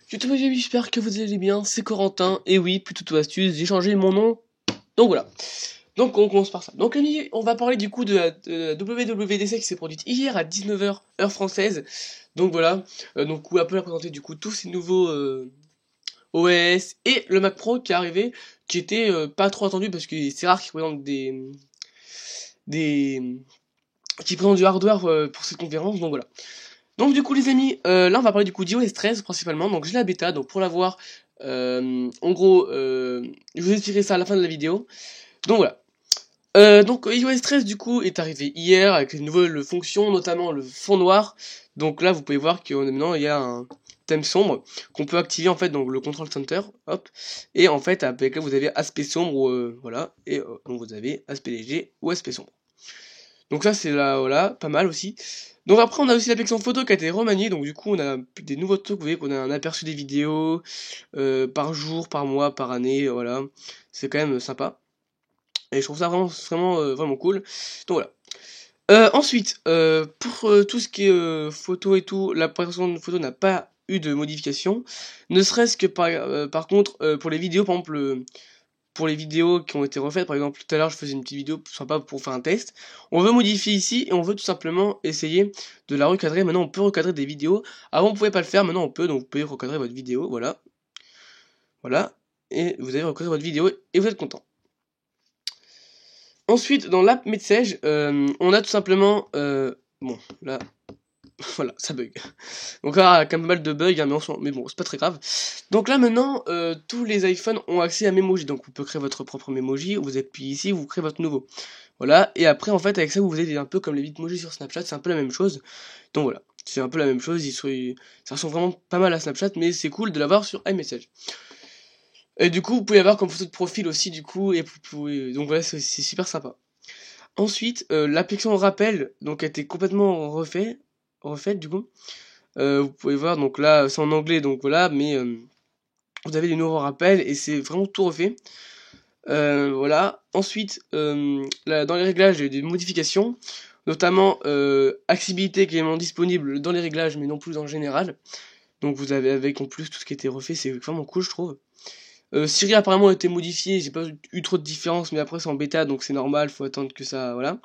YouTube les amis, j'espère que vous allez bien, c'est Corentin, et oui, plutôt astuce, j'ai changé mon nom, donc voilà. Donc on commence par ça. Donc les on va parler du coup de la WWDC qui s'est produite hier à 19h heure française. Donc voilà, donc où Apple a présenté du coup tous ces nouveaux OS et le Mac Pro qui est arrivé, qui était pas trop attendu parce que c'est rare qu'ils présentent des qui présentent du hardware pour cette conférence, donc voilà. Donc du coup les amis, là on va parler du coup d'iOS 13 principalement, donc j'ai la bêta, donc pour l'avoir, en gros, je vous expliquerai ça à la fin de la vidéo, donc voilà. Donc iOS 13 du coup est arrivé hier avec une nouvelle fonction, notamment le fond noir, donc là vous pouvez voir que maintenant il y a un thème sombre qu'on peut activer en fait, donc le control center, hop, et en fait avec là vous avez aspect sombre, voilà, et donc vous avez aspect léger ou aspect sombre. Donc ça c'est là, voilà, pas mal aussi. Donc après on a aussi l'application photo qui a été remaniée, donc du coup on a des nouveaux trucs, vous voyez qu'on a un aperçu des vidéos par jour, par mois, par année, voilà. C'est quand même sympa. Et je trouve ça vraiment cool. Donc voilà. Ensuite, pour tout ce qui est photo et tout, la présentation de photo n'a pas eu de modification. Ne serait-ce que par contre, pour les vidéos, par exemple, pour les vidéos qui ont été refaites, par exemple tout à l'heure je faisais une petite vidéo sympa pour faire un test, on veut modifier ici et on veut tout simplement essayer de la recadrer. Maintenant on peut recadrer des vidéos, avant on pouvait pas le faire, maintenant on peut, donc vous pouvez recadrer votre vidéo, voilà, voilà, et vous avez recadré votre vidéo et vous êtes content. Ensuite dans l'app Message, on a tout simplement, bon là, voilà, ça bug. Donc là, il y a quand même pas mal de bugs, hein, mais bon, c'est pas très grave. Donc là, maintenant, tous les iPhones ont accès à Memoji. Donc vous pouvez créer votre propre Memoji, vous appuyez ici, vous créez votre nouveau. Voilà, et après, en fait, avec ça, vous avez un peu comme les Bitmoji sur Snapchat, c'est un peu la même chose. Donc voilà, c'est un peu la même chose, ça ressemble vraiment pas mal à Snapchat, mais c'est cool de l'avoir sur iMessage. Et du coup, vous pouvez avoir comme photo de profil aussi, du coup, et vous pouvez... Donc voilà, c'est super sympa. Ensuite, l'application rappel, donc a été complètement refaite du coup. Vous pouvez voir, donc là c'est en anglais, donc voilà, mais vous avez des nouveaux rappels et c'est vraiment tout refait. Voilà. Ensuite, dans les réglages, il y a eu des modifications, notamment accessibilité qui est vraiment disponible dans les réglages, mais non plus en général. Donc vous avez avec en plus tout ce qui a été refait, c'est vraiment cool, je trouve. Siri apparemment a été modifié, j'ai pas eu trop de différence, mais après c'est en bêta, donc c'est normal, faut attendre que ça, voilà.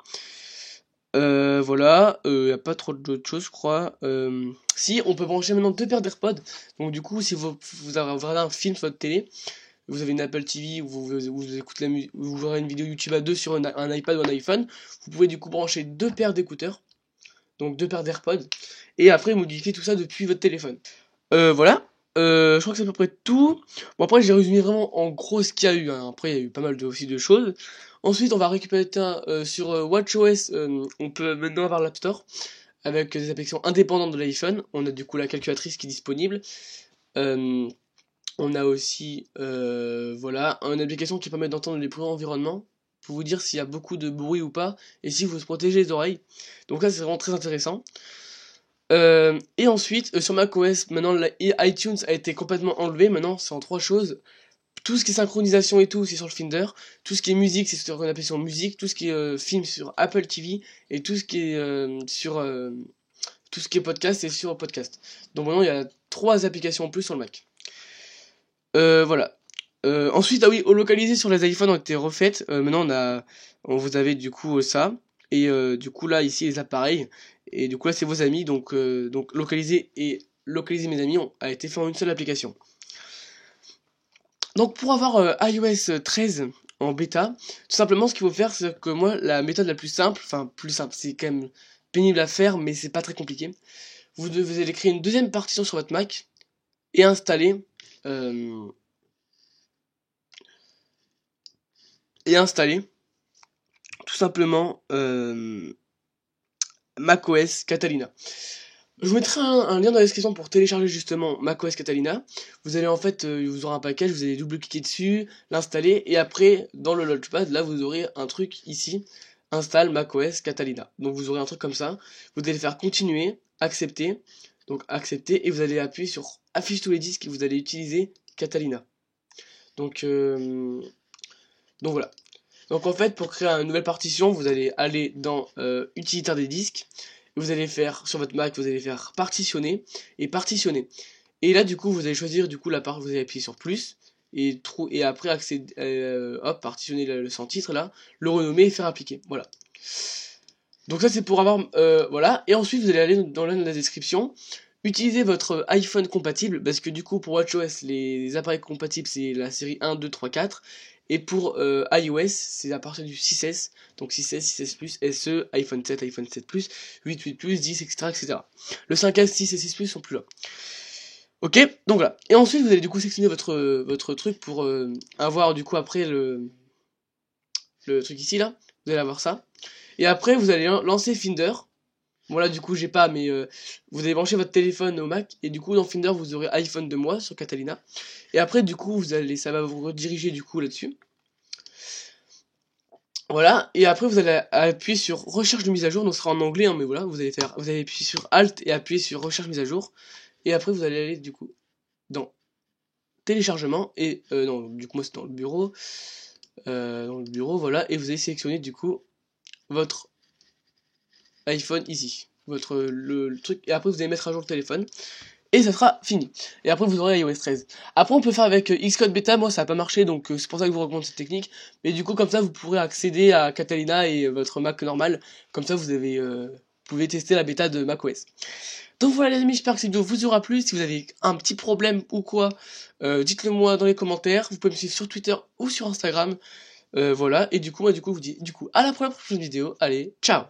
Voilà, y a pas trop d'autres choses, je crois. Si, on peut brancher maintenant deux paires d'AirPods. Donc du coup, si vous regardez un film sur votre télé, vous avez une Apple TV ou vous écoutez la musique, vous verrez une vidéo YouTube à deux sur un iPad ou un iPhone, vous pouvez du coup brancher deux paires d'écouteurs, donc deux paires d'AirPods, et après modifier tout ça depuis votre téléphone. Voilà. Je crois que c'est à peu près tout. Bon après j'ai résumé vraiment en gros ce qu'il y a eu, hein. Après il y a eu pas mal aussi de choses. Ensuite on va récupérer sur WatchOS, on peut maintenant avoir l'App Store avec des applications indépendantes de l'iPhone. On a du coup la calculatrice qui est disponible. Euh, on a aussi voilà, une application qui permet d'entendre les bruits environnement pour vous dire s'il y a beaucoup de bruit ou pas et si vous se protégez les oreilles. Donc là c'est vraiment très intéressant. Et ensuite, sur macOS, maintenant iTunes a été complètement enlevé. Maintenant, c'est en trois choses. Tout ce qui est synchronisation et tout, c'est sur le Finder. Tout ce qui est musique, c'est sur une application musique. Tout ce qui est film, sur Apple TV. Et tout ce qui est tout ce qui est podcast, c'est sur podcast. Donc maintenant, il y a trois applications en plus sur le Mac. Voilà. Ensuite, ah oui, localisé sur les iPhones ont été refaites. Maintenant, vous avez du coup ça. Et du coup, là, ici, les appareils. Et du coup, là, c'est vos amis. Donc localiser mes amis a été fait en une seule application. Donc, pour avoir iOS 13 en bêta, tout simplement, ce qu'il faut faire, c'est que moi, la méthode la plus simple, c'est quand même pénible à faire, mais c'est pas très compliqué. Vous allez créer une deuxième partition sur votre Mac et installer. Euh, tout simplement macOS Catalina. Je vous mettrai un lien dans la description pour télécharger justement macOS Catalina. Vous allez en fait, vous aurez un package, vous allez double-cliquer dessus, l'installer, et après, dans le Launchpad, là vous aurez un truc ici, installe macOS Catalina. Donc vous aurez un truc comme ça, vous allez faire continuer, accepter, donc accepter, et vous allez appuyer sur affiche tous les disques et vous allez utiliser Catalina. Donc voilà. Donc en fait, pour créer une nouvelle partition, vous allez aller dans utilitaire des disques, vous allez faire, sur votre Mac, vous allez faire partitionner, et partitionner. Et là du coup vous allez choisir du coup la part, vous allez appuyer sur plus et après accéder, hop, partitionner le sans titre là, le renommer et faire appliquer. Voilà. Donc ça c'est pour avoir, voilà. Et ensuite vous allez aller dans la description, utilisez votre iPhone compatible, parce que du coup pour WatchOS les appareils compatibles c'est la série 1, 2, 3, 4. Et pour iOS, c'est à partir du 6S, donc 6S, 6S Plus, SE, iPhone 7, iPhone 7 Plus, 8, 8 Plus, 10, etc., etc. Le 5S, 6 et 6 Plus sont plus là. Ok, donc voilà. Et ensuite, vous allez du coup sélectionner votre truc pour avoir du coup après le truc ici là. Vous allez avoir ça. Et après, vous allez lancer Finder. Voilà, du coup, j'ai pas, mais vous allez brancher votre téléphone au Mac. Et du coup, dans Finder, vous aurez iPhone de moi sur Catalina. Et après, du coup, ça va vous rediriger du coup là-dessus. Voilà, et après vous allez appuyer sur recherche de mise à jour, donc ce sera en anglais, hein, mais voilà, vous allez appuyer sur Alt et appuyer sur recherche mise à jour, et après vous allez aller du coup dans téléchargement, et non, du coup moi c'est dans le bureau, voilà, et vous allez sélectionner du coup votre iPhone ici, le truc, et après vous allez mettre à jour le téléphone, et ça sera fini. Et après vous aurez iOS 13. Après on peut faire avec Xcode Beta, moi ça n'a pas marché, donc c'est pour ça que je vous recommande cette technique. Mais du coup comme ça vous pourrez accéder à Catalina et votre Mac normal. Comme ça vous pouvez tester la bêta de macOS. Donc voilà les amis, j'espère que cette vidéo vous aura plu. Si vous avez un petit problème ou quoi, dites-le moi dans les commentaires. Vous pouvez me suivre sur Twitter ou sur Instagram. Voilà, et du coup moi je vous dis à la prochaine vidéo. Allez, ciao.